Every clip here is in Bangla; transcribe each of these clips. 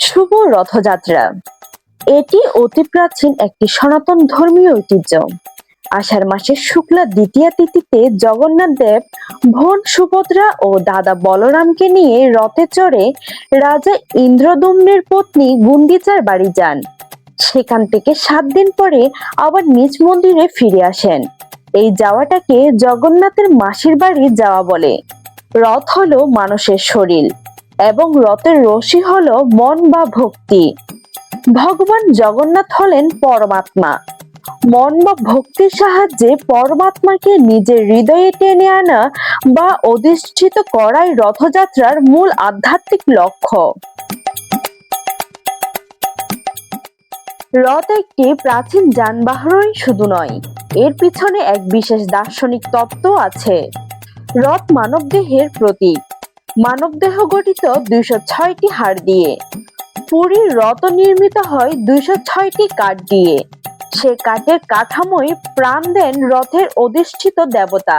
শুভ রথযাত্রা। এটি অতি প্রাচীন একটি সনাতন ধর্মীয় ঐতিহ্য। আষাঢ় মাসের শুক্লা দ্বিতীয়া তিথিতে জগন্নাথ দেব বোন সুভদ্রা ও দাদা বলরামকে নিয়ে রথে চড়ে রাজা ইন্দ্রদম্নের পত্নী গুন্ডিচার বাড়ি যান। সেখান থেকে 7 দিন পরে আবার নিজ মন্দিরে ফিরে আসেন। এই যাওয়াটাকে জগন্নাথের মাসির বাড়ি যাওয়া বলে। রথ হলো মানুষের শরীর এবং রথের রশি হলো মন বা ভক্তি। ভগবান জগন্নাথ হলেন পরমাত্মা। মন বা ভক্তির সাহায্যে পরমাত্মাকে নিজের হৃদয়ে টেনে আনা বা অধিষ্ঠিত করাই রথযাত্রার মূল আধ্যাত্মিক লক্ষ্য। রথ একটি প্রাচীন যানবাহনই শুধু নয়, এর পিছনে এক বিশেষ দার্শনিক তত্ত্ব আছে। রথ মানবদেহের প্রতীক। মানবদেহ গঠিত 206টি হাড় দিয়ে। পুরীর রথ নির্মিত হয় 206টি কাঠ দিয়ে। সে কাঠের কাঠামোয় প্রাণ দেন রথের অধিষ্ঠিত দেবতা।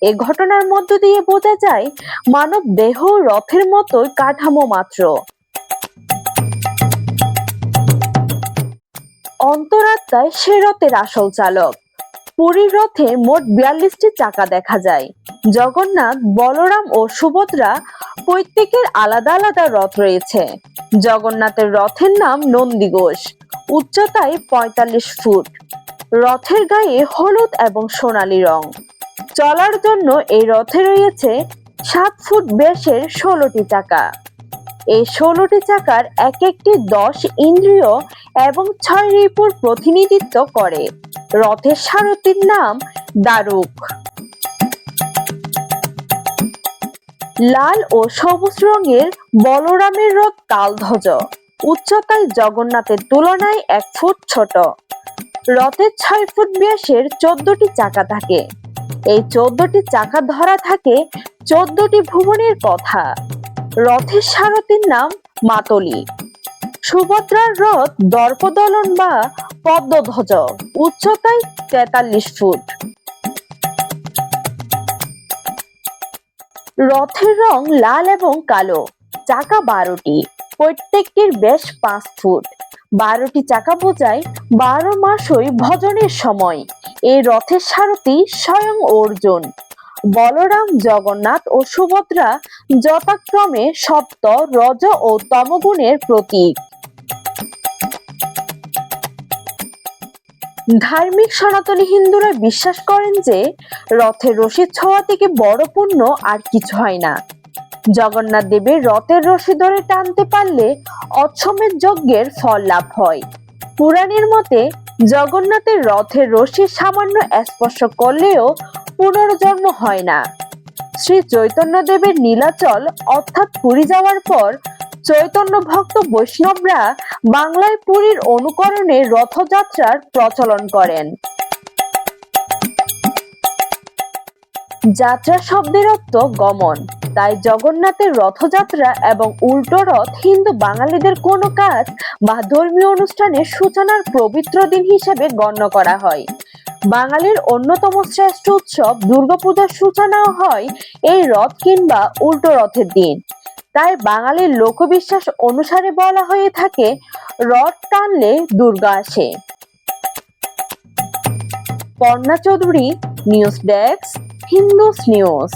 এ ঘটনার মধ্য দিয়ে বোঝা যায় মানব দেহ রথের মতোই কাঠামো মাত্র। অন্তরাত্মায় সে রথের আসল চালক। পুরীর রথে মোট 42টি চাকা দেখা যায়। জগন্নাথ, বলরাম ও সুভদ্রা প্রত্যেকের আলাদা আলাদা রথ রয়েছে। জগন্নাথের রথের নাম নন্দীঘোষ, উচ্চতায় 45 ফুট। রথের গায়ে হলুদ এবং সোনালী রং। চলার জন্য এই রথে রয়েছে 7 ফুট ব্যাসের 16টি চাকা। এই 16টি চাকার এক একটি 10 ইন্দ্রিয় এবং 6 রিপুর প্রতিনিধিত্ব করে। রথের সারথীর নাম দারুক। লাল ও সবুজ রঙের বলরামের রথ তালধ্বজ, উচ্চতায় জগন্নাথের তুলনায় 1 ফুট ছোট। রথের 6 ফুট ব্যাসের 14টি চাকা থাকে। এই 14টি চাকা ধরা থাকে 14টি ভুবনের কথা। রথের সারথীর নাম মাতলি। সুভদ্রার রথ দর্পদলন বা পদ্মধ্বজ, উচ্চতায় 43 ফুট। রথের রং লাল এবং কালো। চাকা 12টি, প্রত্যেকটির ব্যাস 5 ফুট। 12টি চাকা বোঝায় 12 মাসই ভজনের সময়। এই রথের সারথী স্বয়ং অর্জুন। বলরাম, জগন্নাথ ও সুভদ্রা যথাক্রমে সপ্ত, রজ ও তমগুণের প্রতীক। ধার্মিক সনাতনী হিন্দুরা বিশ্বাস করেন যে রথের রশির ছোঁয়া থেকে বড় পুণ্য আর কিছু হয় না। জগন্নাথ দেবের রথের রশি ধরে টানতে পারলে অশ্বমেধ যজ্ঞের ফল লাভ হয়। পুরাণের মতে জগন্নাথের রথের রশি সামান্য স্পর্শ করলেও পুনর্জন্ম হয় না। শ্রী চৈতন্য দেবের নীলাচল অর্থাৎ পুরী যাওয়ার পর চৈতন্য ভক্ত বৈষ্ণবরা বাংলায় পুরীর অনুকরণে রথযাত্রার প্রচলন করেন। যাত্রা শব্দের অর্থ গমন। তাই জগন্নাথের রথযাত্রা এবং উল্টো রথ হিন্দু বাঙালিদের কোনো কাজ বা ধর্মীয় অনুষ্ঠানের সূচনার পবিত্র দিন হিসেবে গণ্য করা হয়। বাঙালির অন্যতম শ্রেষ্ঠ উৎসব দুর্গাপূজার সূচনাও হয় এই রথ কিংবা উল্টো রথের দিন। তাই বাঙালির লোকবিশ্বাস অনুসারে বলা হয়ে থাকে, রথ টানলে দুর্গা আসে। Parna Chowdhury, news desk, Hindus news.